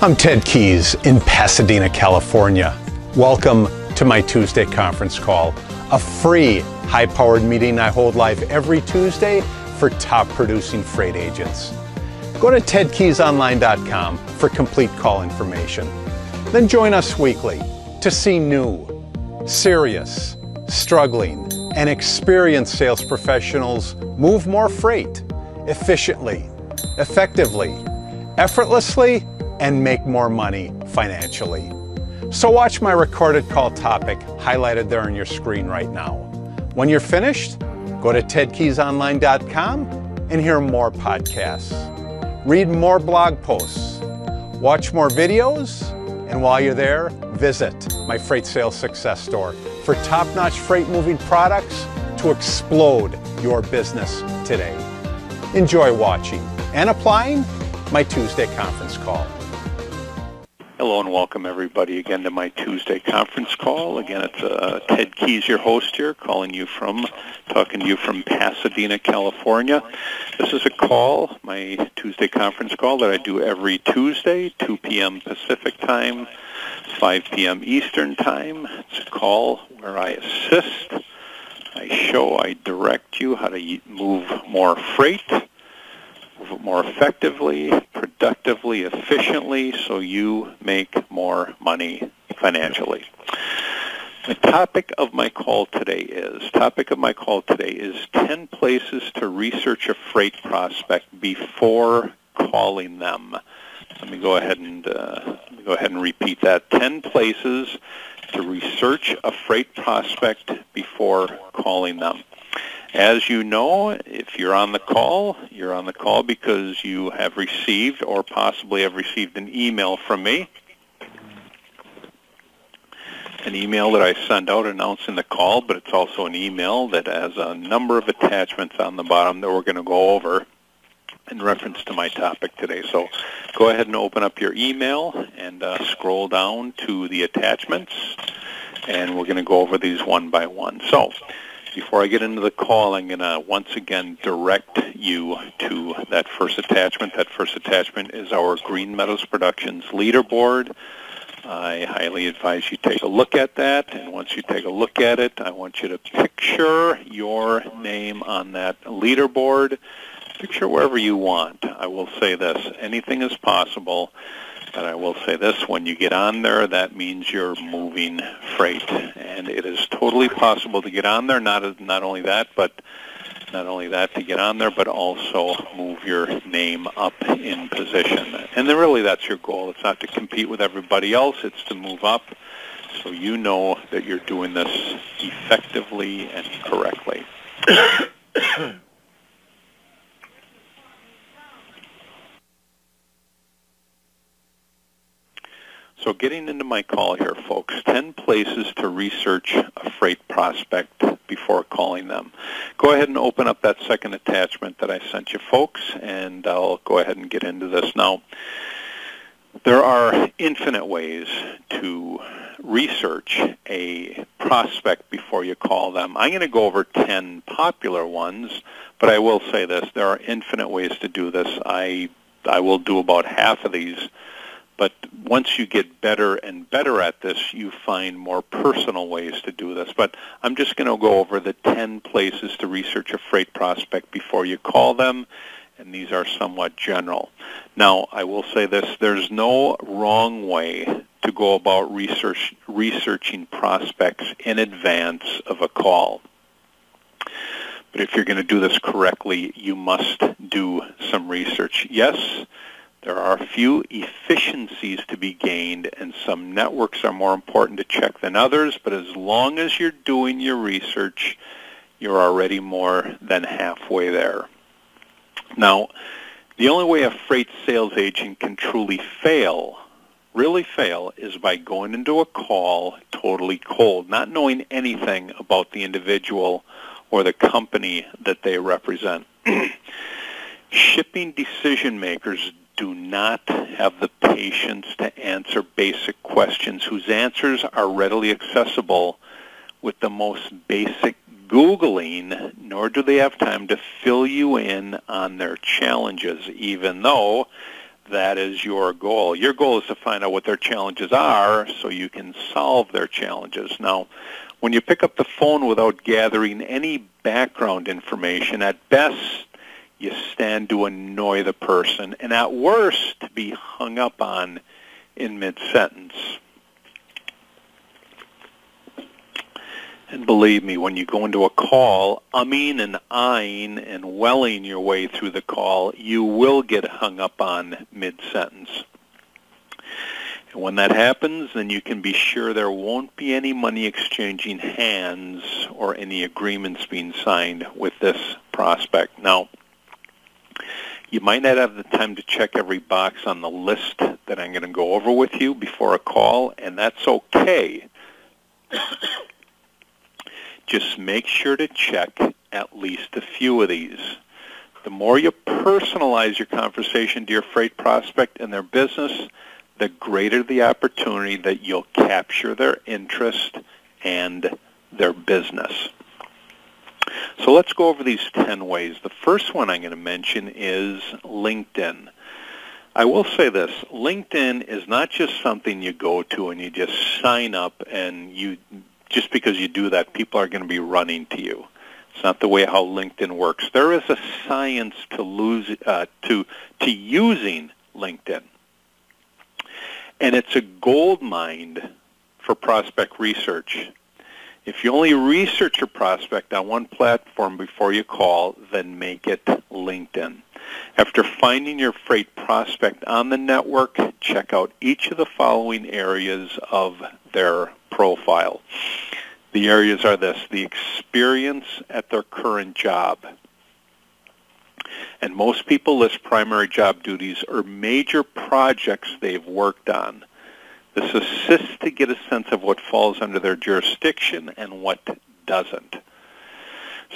I'm Ted Keys in Pasadena, California. Welcome to my Tuesday conference call, a free high-powered meeting I hold live every Tuesday for top producing freight agents. Go to tedkeysonline.com for complete call information. Then join us weekly to see new, serious, struggling, and experienced sales professionals move more freight efficiently, effectively, effortlessly, and make more money financially. So watch my recorded call topic highlighted there on your screen right now. When you're finished, go to tedkeysonline.com and hear more podcasts, read more blog posts, watch more videos, and while you're there, visit my Freight Sales Success Store for top-notch freight moving products to explode your business today. Enjoy watching and applying my Tuesday conference call. Hello and welcome everybody again to my Tuesday conference call. Again, it's Ted Keys, your host here, talking to you from Pasadena, California. This is a call, my Tuesday conference call that I do every Tuesday, 2 p.m. Pacific time, 5 p.m. Eastern time. It's a call where I assist, I direct you how to move more freight, move it more effectively, productively, efficiently, so you make more money financially. The topic of my call today is 10 places to research a freight prospect before calling them. Let me go ahead and repeat that. 10 places to research a freight prospect before calling them. As you know, if you're on the call because you have received or possibly have received an email from me. An email that I send out announcing the call, but it's also an email that has a number of attachments on the bottom that we're going to go over in reference to my topic today. So go ahead and open up your email and scroll down to the attachments, and we're going to go over these one by one. So before I get into the call, I'm going to once again direct you to that first attachment. That first attachment is our Green Meadows Productions leaderboard. I highly advise you take a look at that, and once you take a look at it, I want you to picture your name on that leaderboard. Picture wherever you want. I will say this, anything is possible, but I will say this, when you get on there, that means you're moving freight, and it is totally possible to get on there, not only that to get on there, but also move your name up in position. And then really that's your goal. It's not to compete with everybody else, it's to move up so you know that you're doing this effectively and correctly. So getting into my call here, folks, 10 places to research a freight prospect before calling them. Go ahead and open up that second attachment that I sent you, folks, and I'll go ahead and get into this. Now, there are infinite ways to research a prospect before you call them. I'm going to go over 10 popular ones, but I will say this, there are infinite ways to do this. I will do about half of these. But once you get better and better at this, you find more personal ways to do this. But I'm just going to go over the 10 places to research a freight prospect before you call them, and these are somewhat general. Now, I will say this, there's no wrong way to go about researching prospects in advance of a call. But if you're going to do this correctly, you must do some research. Yes, there are a few efficiencies to be gained, and some networks are more important to check than others, but as long as you're doing your research, you're already more than halfway there. Now, the only way a freight sales agent can truly fail, really fail, is by going into a call totally cold, not knowing anything about the individual or the company that they represent. Shipping decision makers do not have the patience to answer basic questions whose answers are readily accessible with the most basic Googling, nor do they have time to fill you in on their challenges, even though that is your goal. Your goal is to find out what their challenges are so you can solve their challenges. Now, when you pick up the phone without gathering any background information, at best, you stand to annoy the person, and at worst, be hung up on in mid-sentence. And believe me, when you go into a call, umming and ahhing and welling your way through the call, you will get hung up on mid-sentence. And when that happens, then you can be sure there won't be any money exchanging hands or any agreements being signed with this prospect. Now, you might not have the time to check every box on the list that I'm going to go over with you before a call, and that's okay. Just make sure to check at least a few of these. The more you personalize your conversation to your freight prospect and their business, the greater the opportunity that you'll capture their interest and their business. So let's go over these 10 ways. The first one I'm going to mention is LinkedIn. I will say this, LinkedIn is not just something you go to and you just sign up and just because you do that, people are going to be running to you. It's not the way how LinkedIn works. There is a science to using LinkedIn. And it's a gold mine for prospect research. If you only research your prospect on one platform before you call, then make it LinkedIn. After finding your freight prospect on the network, check out each of the following areas of their profile. The areas are this: the experience at their current job. And most people list primary job duties or major projects they've worked on. This assists to get a sense of what falls under their jurisdiction and what doesn't.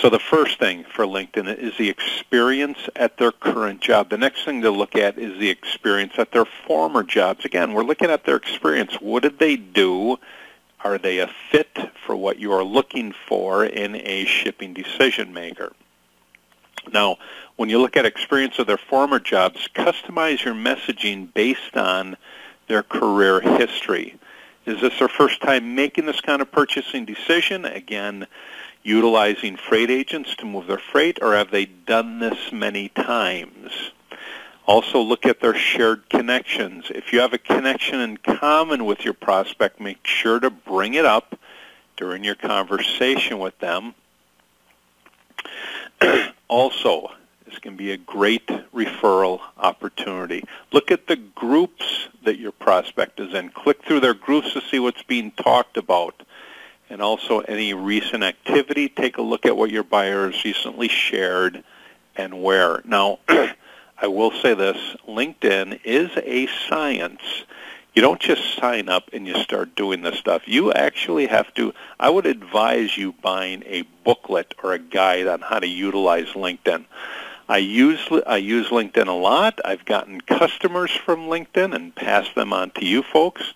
So the first thing for LinkedIn is the experience at their current job. The next thing to look at is the experience at their former jobs. Again, we're looking at their experience. What did they do? Are they a fit for what you are looking for in a shipping decision maker? Now, when you look at experience of their former jobs, customize your messaging based on their career history. Is this their first time making this kind of purchasing decision? Again, utilizing freight agents to move their freight, or have they done this many times? Also look at their shared connections. If you have a connection in common with your prospect, make sure to bring it up during your conversation with them. Also, this can be a great referral opportunity. Look at the groups that your prospect is in. Click through their groups to see what's being talked about. And also any recent activity. Take a look at what your buyer has recently shared and where. Now, I will say this, LinkedIn is a science. You don't just sign up and you start doing this stuff. You actually have to, I would advise you buying a booklet or a guide on how to utilize LinkedIn. I use LinkedIn a lot. I've gotten customers from LinkedIn and passed them on to you folks.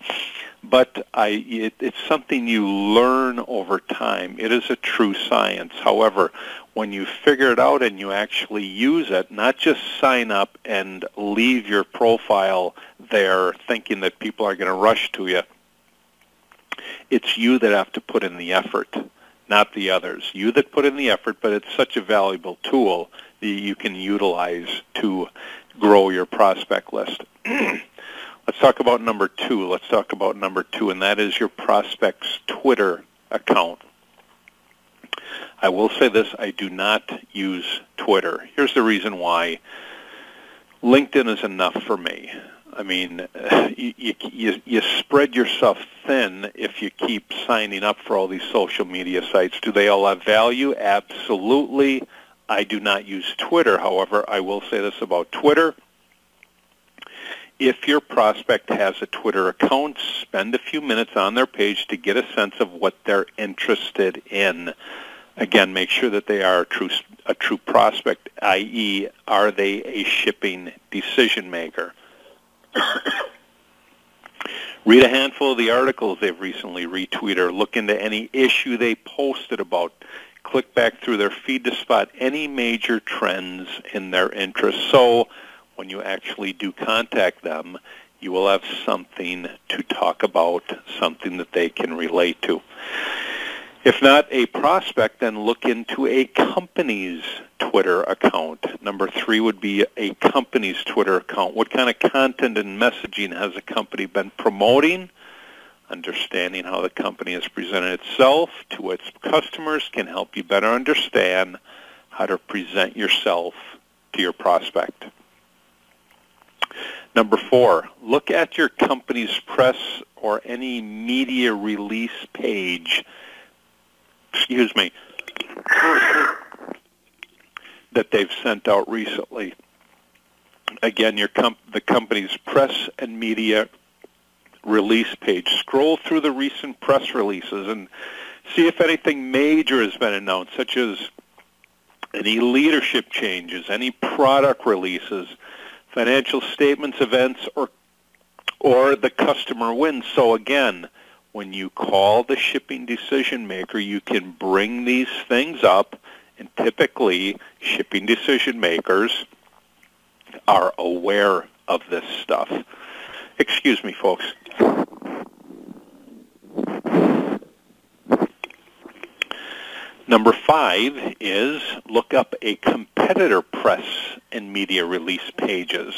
But it's something you learn over time. It is a true science. However, when you figure it out and you actually use it, not just sign up and leave your profile there thinking that people are going to rush to you, it's you that have to put in the effort, not the others. You that put in the effort, but it's such a valuable tool that you can utilize to grow your prospect list. Let's talk about number two. Let's talk about number two, and that is your prospect's Twitter account. I will say this, I do not use Twitter. Here's the reason why. LinkedIn is enough for me. I mean, you spread yourself thin if you keep signing up for all these social media sites. Do they all have value? Absolutely. I do not use Twitter. However, I will say this about Twitter. If your prospect has a Twitter account, spend a few minutes on their page to get a sense of what they're interested in. Again, make sure that they are a true prospect, i.e., are they a shipping decision maker? Read a handful of the articles they've recently retweeted or look into any issue they posted about click back through their feed to spot any major trends in their interest. So when you actually do contact them, you will have something to talk about, something that they can relate to. If not a prospect, then look into a company's Twitter account. Number 3 would be a company's Twitter account. What kind of content and messaging has a company been promoting? Understanding how the company has presented itself to its customers can help you better understand how to present yourself to your prospect. Number 4, look at your company's press or any media release page, that they've sent out recently. Again, the company's press and media release page. Scroll through the recent press releases and see if anything major has been announced, such as any leadership changes, any product releases, financial statements, events, or the customer wins. So again, when you call the shipping decision maker, you can bring these things up, and typically shipping decision makers are aware of this stuff. Excuse me, folks. Number 5 is look up a competitor press and media release pages.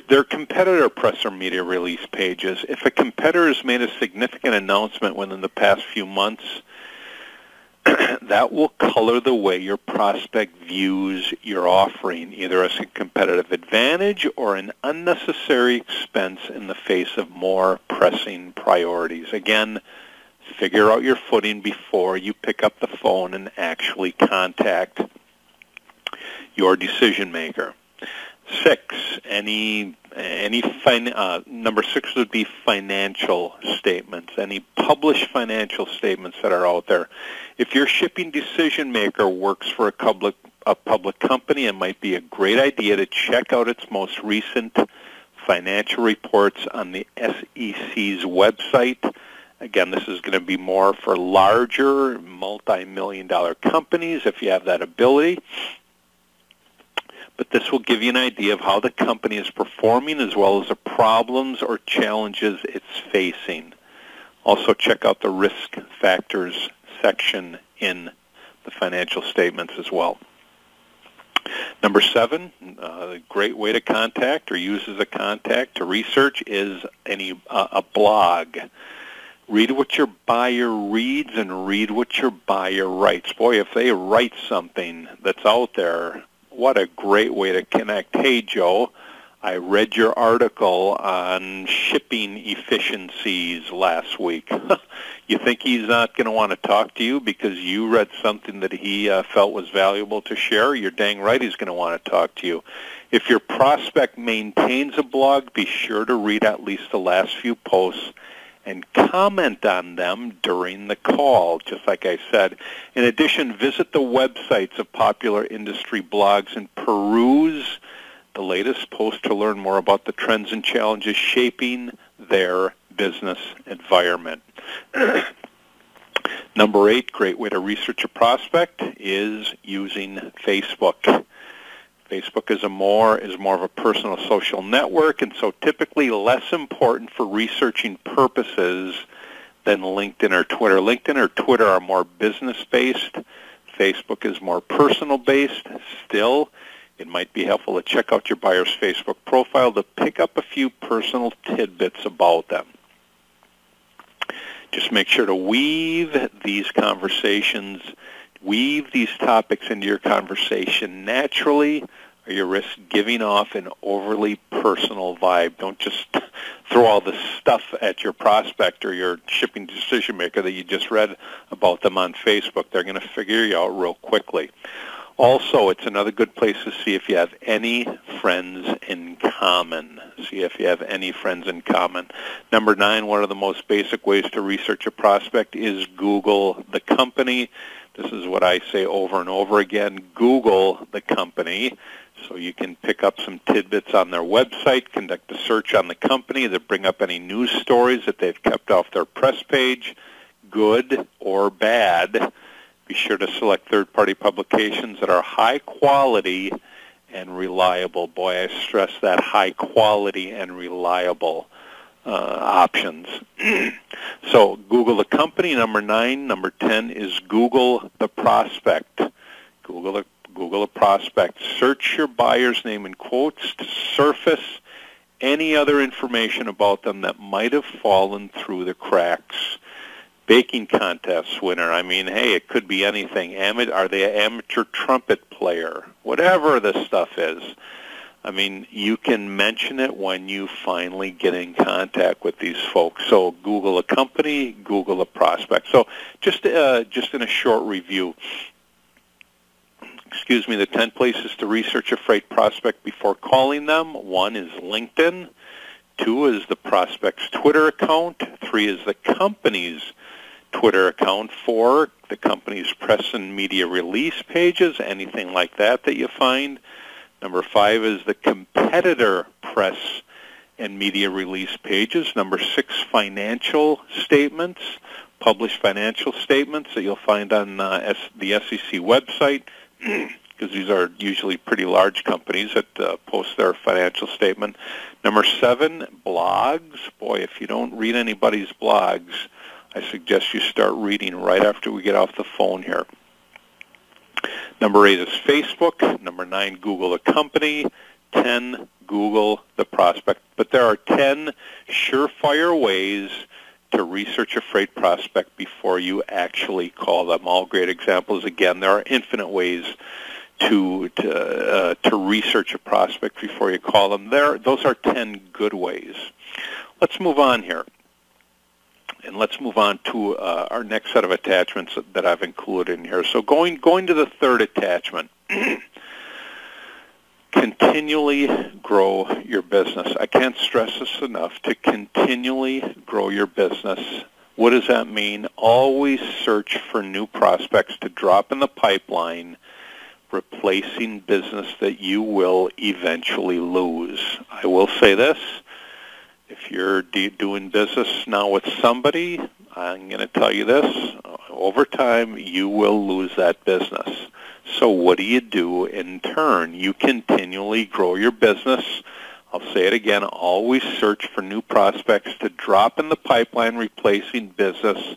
Their competitor press or media release pages. If a competitor has made a significant announcement within the past few months, that will color the way your prospect views your offering, either as a competitive advantage or an unnecessary expense in the face of more pressing priorities. Again, figure out your footing before you pick up the phone and actually contact your decision maker. 6, number 6 would be financial statements, any published financial statements that are out there. If your shipping decision maker works for a public company, it might be a great idea to check out its most recent financial reports on the SEC's website. Again, this is going to be more for larger, multi-million-dollar companies if you have that ability. But this will give you an idea of how the company is performing as well as the problems or challenges it's facing. Also check out the risk factors section in the financial statements as well. Number 7, a great way to contact or use as a contact to research is a blog. Read what your buyer reads and read what your buyer writes. Boy, if they write something that's out there, what a great way to connect. Hey, Joe, I read your article on shipping efficiencies last week. You think he's not going to want to talk to you because you read something that he felt was valuable to share? You're dang right he's going to want to talk to you. If your prospect maintains a blog, be sure to read at least the last few posts and comment on them during the call, just like I said. In addition, visit the websites of popular industry blogs and peruse the latest posts to learn more about the trends and challenges shaping their business environment. Number 8, great way to research a prospect is using Facebook. Facebook is more of a personal social network, and so typically less important for researching purposes than LinkedIn or Twitter. LinkedIn or Twitter are more business-based. Facebook is more personal-based. Still, it might be helpful to check out your buyer's Facebook profile to pick up a few personal tidbits about them. Just make sure to weave these topics into your conversation naturally, or you risk giving off an overly personal vibe. Don't just throw all this stuff at your prospect or your shipping decision maker that you just read about them on Facebook. They're going to figure you out real quickly. Also, it's another good place to see if you have any friends in common. Number 9, one of the most basic ways to research a prospect is Google the company. This is what I say over and over again. Google the company so you can pick up some tidbits on their website, conduct a search on the company that bring up any news stories that they've kept off their press page, good or bad. Be sure to select third-party publications that are high quality and reliable. Boy, I stress that, high quality and reliable options. So Google the company, number 9. Number 10 is Google the prospect. Google the prospect. Search your buyer's name in quotes to surface any other information about them that might have fallen through the cracks. Baking contest winner. I mean, hey, it could be anything. Are they an amateur trumpet player? Whatever this stuff is. I mean, you can mention it when you finally get in contact with these folks. So Google a company, Google a prospect. So just in a short review, the 10 places to research a freight prospect before calling them. 1 is LinkedIn. 2 is the prospect's Twitter account. 3 is the company's Twitter account. 4, the company's press and media release pages, anything like that you find. Number 5 is the competitor press and media release pages. Number 6, financial statements, published financial statements that you'll find on the SEC website, because these are usually pretty large companies that post their financial statement. Number 7, blogs. Boy, if you don't read anybody's blogs, I suggest you start reading right after we get off the phone here. Number 8 is Facebook. Number 9, Google the company. 10, Google the prospect. But there are 10 surefire ways to research a freight prospect before you actually call them. All great examples. Again, there are infinite ways to research a prospect before you call them. Those are 10 good ways. Let's move on here. And let's move on to our next set of attachments that I've included in here. So going to the third attachment, continually grow your business. I can't stress this enough, to continually grow your business. What does that mean? Always search for new prospects to drop in the pipeline, replacing business that you will eventually lose. I will say this. If you're doing business now with somebody, I'm going to tell you this, over time you will lose that business. So what do you do in turn? You continually grow your business. I'll say it again, always search for new prospects to drop in the pipeline, replacing business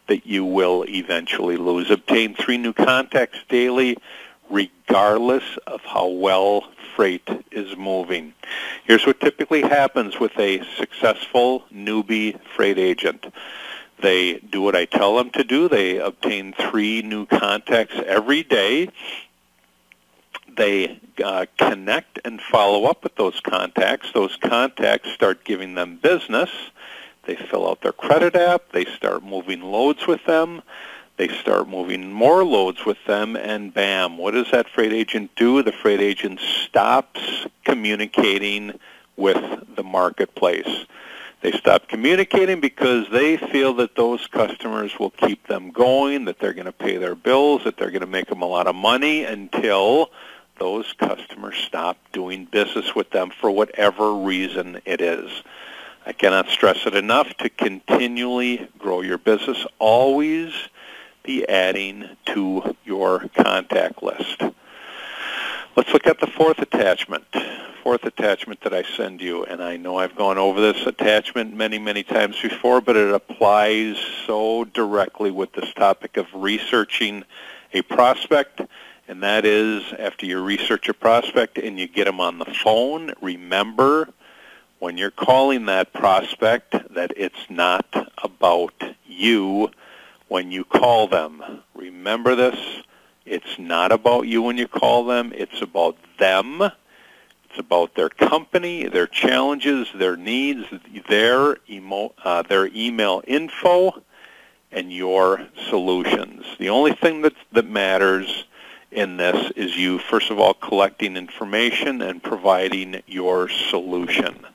that you will eventually lose. Obtain 3 new contacts daily, regardless of how well freight is moving. Here's what typically happens with a successful newbie freight agent. They do what I tell them to do. They obtain 3 new contacts every day. They connect and follow up with those contacts. Those contacts start giving them business. They fill out their credit app. They start moving loads with them. They start moving more loads with them, and bam, what does that freight agent do? The freight agent stops communicating with the marketplace. They stop communicating because they feel that those customers will keep them going, that they're going to pay their bills, that they're going to make them a lot of money until those customers stop doing business with them for whatever reason it is. I cannot stress it enough, to continually grow your business. Always be adding to your contact list. Let's look at the fourth attachment that I send you. And I know I've gone over this attachment many, many times before, but it applies so directly with this topic of researching a prospect. And that is, after you research a prospect and you get them on the phone, remember when you're calling that prospect that it's not about you when you call them. Remember this. It's not about you when you call them. It's about them. It's about their company, their challenges, their needs, their email info, and your solutions. The only thing that matters in this is you, first of all, collecting information and providing your solution.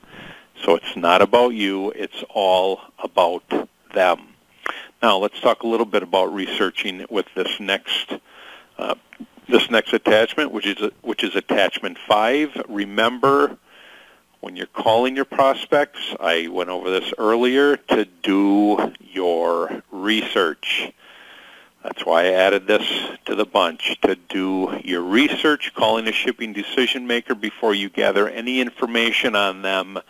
So it's not about you. It's all about them. Now let's talk a little bit about researching with this next attachment, which is attachment 5. Remember, when you're calling your prospects, I went over this earlier, to do your research. That's why I added this to the bunch, to do your research. Calling a shipping decision maker before you gather any information on them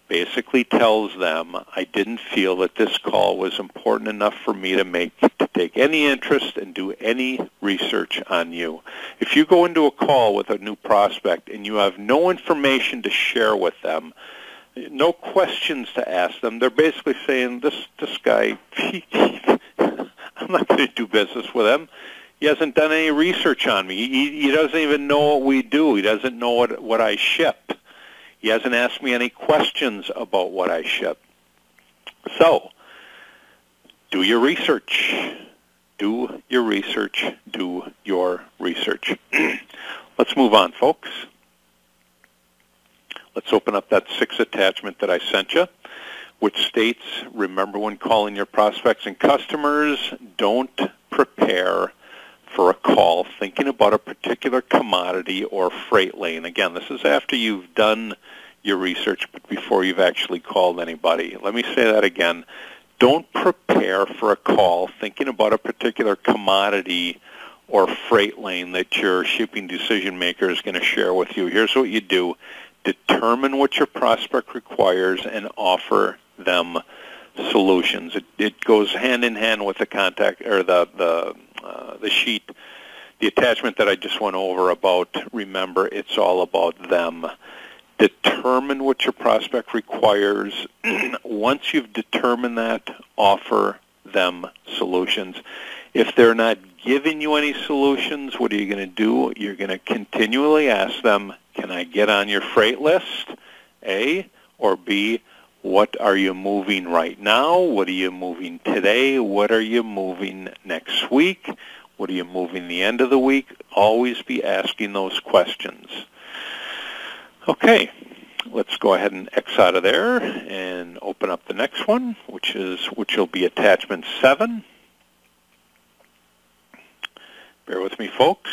basically tells them, I didn't feel that this call was important enough for me to take any interest and do any research on you. If you go into a call with a new prospect and you have no information to share with them, no questions to ask them, they're basically saying, this guy, I'm not going to do business with him. He hasn't done any research on me. He doesn't even know what we do. He doesn't know what I ship. He hasn't asked me any questions about what I ship. So, do your research. Do your research. Do your research. Let's move on, folks. Let's open up that 6th attachment that I sent you, which states, remember when calling your prospects and customers, don't prepare for a call thinking about a particular commodity or freight lane. Again, this is after you've done your research, but before you've actually called anybody. Let me say that again. Don't prepare for a call thinking about a particular commodity or freight lane that your shipping decision maker is going to share with you. Here's what you do. Determine what your prospect requires and offer them solutions. It goes hand in hand with the contact or the sheet, the attachment that I just went over about. Remember, it's all about them. Determine what your prospect requires. Once you've determined that, offer them solutions. If they're not giving you any solutions, what are you going to do? You're going to continually ask them, can I get on your freight list? A, or B, what are you moving right now? What are you moving today? What are you moving next week? What are you moving the end of the week? Always be asking those questions. Okay, let's go ahead and X out of there and open up the next one, which will be attachment 7. Bear with me, folks.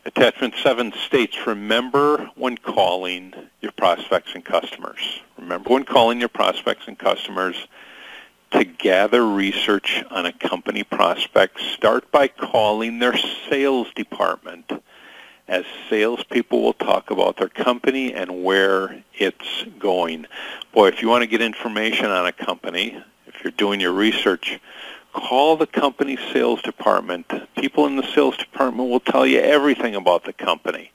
Attachment 7 states, remember when calling your prospects and customers. Remember when calling your prospects and customers to gather research on a company prospect, start by calling their sales department, as salespeople will talk about their company and where it's going. Boy, if you want to get information on a company, if you're doing your research, call the company sales department. People in the sales department will tell you everything about the company.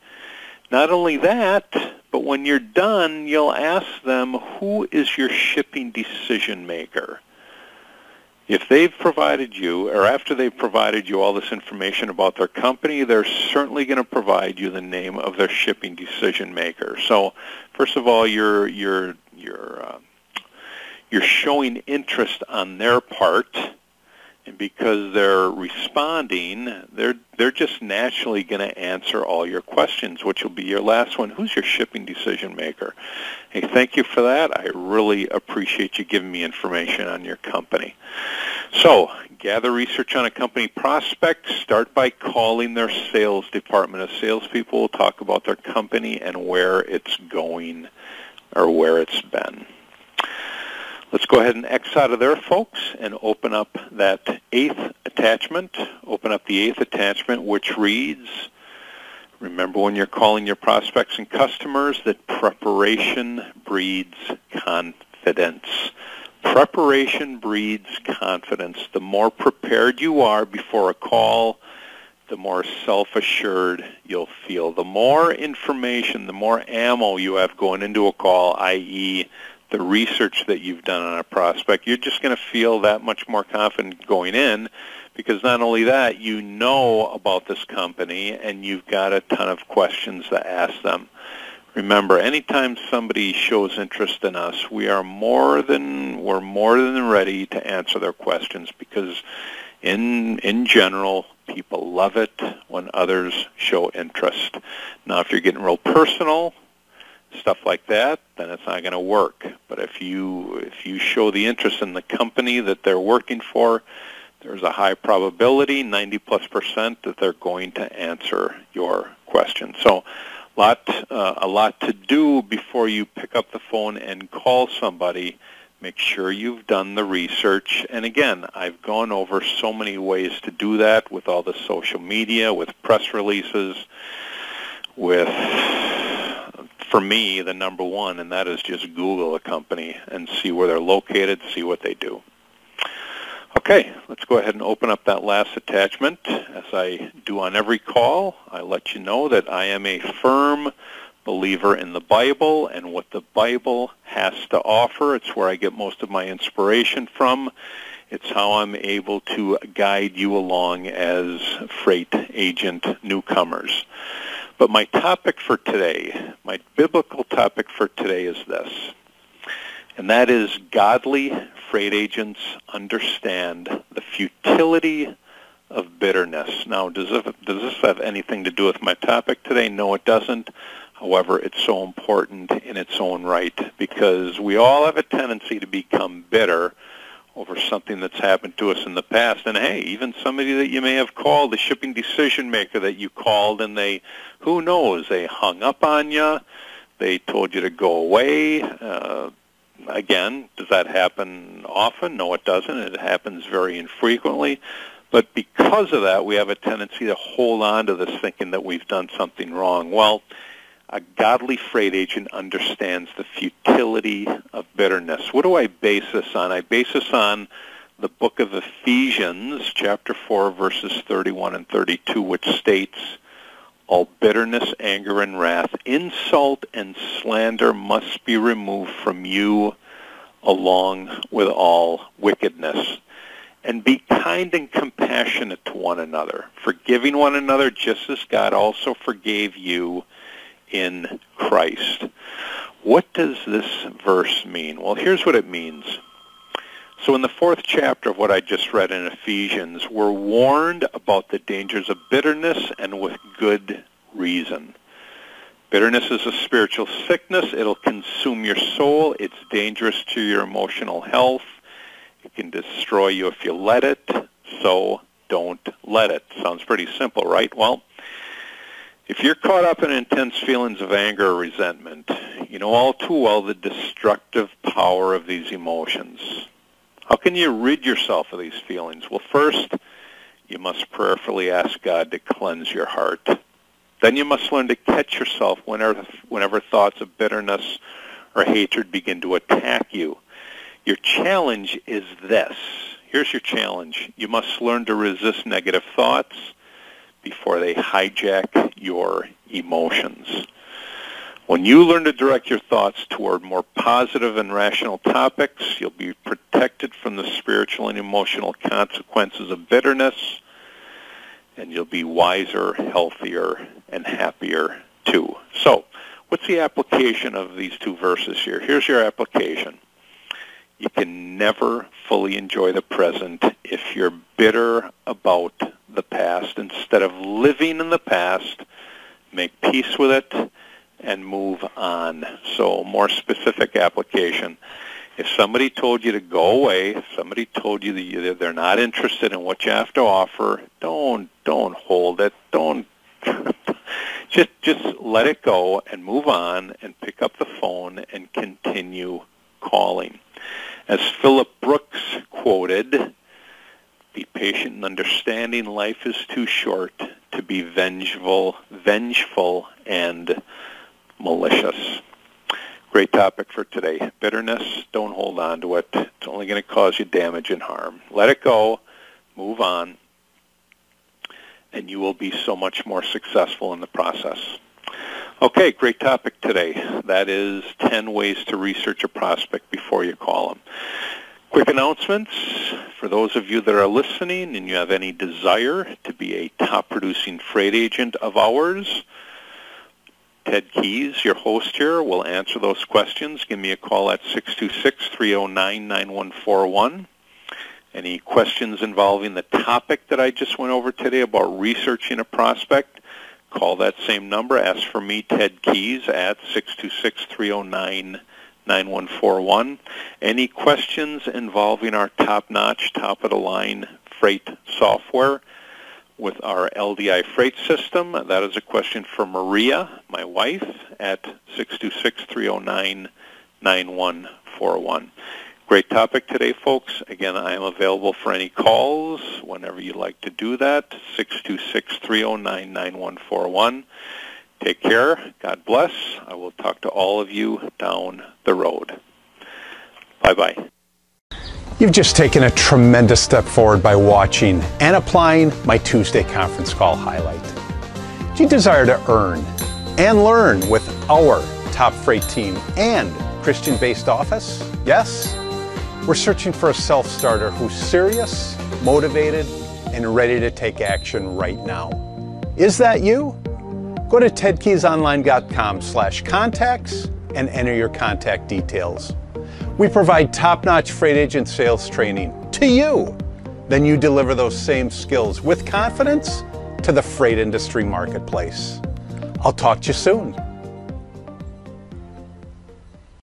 Not only that, but when you're done, you'll ask them, who is your shipping decision maker? If they've provided you, or after they've provided you all this information about their company, they're certainly going to provide you the name of their shipping decision maker. So, first of all, you're showing interest on their part, and because they're responding, they're just naturally going to answer all your questions, which will be your last one. Who's your shipping decision maker? Hey, thank you for that. I really appreciate you giving me information on your company. So, gather research on a company prospect. Start by calling their sales department. As salespeople will talk about their company and where it's going or where it's been. Let's go ahead and X out of there, folks, and open up that 8th attachment. Open up the 8th attachment, which reads, remember when you're calling your prospects and customers that preparation breeds confidence. Preparation breeds confidence. The more prepared you are before a call, the more self-assured you'll feel. The more information, the more ammo you have going into a call, i.e., the research that you've done on a prospect, you're just going to feel that much more confident going in, because not only that, you know about this company and you've got a ton of questions to ask them. Remember, anytime somebody shows interest in us, we're more than ready to answer their questions, because in general, people love it when others show interest. Now, if you're getting real personal, stuff like that, then it's not going to work. But if you show the interest in the company that they're working for, there's a high probability, 90+%, that they're going to answer your question. So a lot to do before you pick up the phone and call somebody. Make sure you've done the research. And again, I've gone over so many ways to do that with all the social media, with press releases, with, for me, the number one, and that is just Google a company and see where they're located, see what they do. Okay, let's go ahead and open up that last attachment. As I do on every call, I let you know that I am a firm believer in the Bible and what the Bible has to offer. It's where I get most of my inspiration from. It's how I'm able to guide you along as freight agent newcomers. But my topic for today, my biblical topic for today is this, and that is godly freight agents understand the futility of bitterness. Now, does this have anything to do with my topic today? No, it doesn't. However, it's so important in its own right because we all have a tendency to become bitter over something that's happened to us in the past. And hey, even somebody that you may have called, the shipping decision maker that you called, and they, who knows, they hung up on you, they told you to go away. Again, does that happen often? No, it doesn't. It happens very infrequently. But because of that, we have a tendency to hold on to this thinking that we've done something wrong. Well, a godly freight agent understands the futility of bitterness. What do I base this on? I base this on the book of Ephesians, chapter 4, verses 31 and 32, which states, "All bitterness, anger, and wrath, insult, and slander must be removed from you, along with all wickedness. And be kind and compassionate to one another, forgiving one another just as God also forgave you in Christ." What does this verse mean? Well, here's what it means. So in the 4th chapter of what I just read in Ephesians, we're warned about the dangers of bitterness, and with good reason. Bitterness is a spiritual sickness. It'll consume your soul. It's dangerous to your emotional health. It can destroy you if you let it, so don't let it. Sounds pretty simple, right? Well, if you're caught up in intense feelings of anger or resentment, you know all too well the destructive power of these emotions. How can you rid yourself of these feelings? Well, first, you must prayerfully ask God to cleanse your heart. Then you must learn to catch yourself whenever thoughts of bitterness or hatred begin to attack you. Your challenge is this. Here's your challenge. You must learn to resist negative thoughts before they hijack your emotions. When you learn to direct your thoughts toward more positive and rational topics, you'll be protected from the spiritual and emotional consequences of bitterness, and you'll be wiser, healthier, and happier too. So, what's the application of these two verses here? Here's your application. You can never fully enjoy the present if you're bitter about the past. Instead of living in the past, make peace with it and move on. So, more specific application. If somebody told you to go away, if somebody told you that they're not interested in what you have to offer, don't hold it. Don't just let it go and move on and pick up the phone and continue calling. As Philip Brooks quoted, "Be patient and understanding. Life is too short to be vengeful and malicious." Great topic for today. Bitterness, don't hold on to it. It's only going to cause you damage and harm. Let it go, move on, and you will be so much more successful in the process. Okay, great topic today. That is 10 ways to research a prospect before you call them. Quick announcements. For those of you that are listening and you have any desire to be a top-producing freight agent of ours, Ted Keys, your host here, will answer those questions. Give me a call at 626-309-9141. Any questions involving the topic that I just went over today about researching a prospect, call that same number. Ask for me, Ted Keys, at 626-309-9141. Any questions involving our top-notch, top-of-the-line freight software with our LDI freight system, that is a question for Maria, my wife, at 626-309-9141. Great topic today, folks. Again, I am available for any calls whenever you'd like to do that, 626-309-9141. Take care. God bless. I will talk to all of you down the road. Bye-bye. You've just taken a tremendous step forward by watching and applying my Tuesday conference call highlight. Do you desire to earn and learn with our top freight team and Christian-based office? Yes? We're searching for a self-starter who's serious, motivated, and ready to take action right now. Is that you? Go to tedkeysonline.com/contacts and enter your contact details. We provide top-notch freight agent sales training to you. Then you deliver those same skills with confidence to the freight industry marketplace. I'll talk to you soon.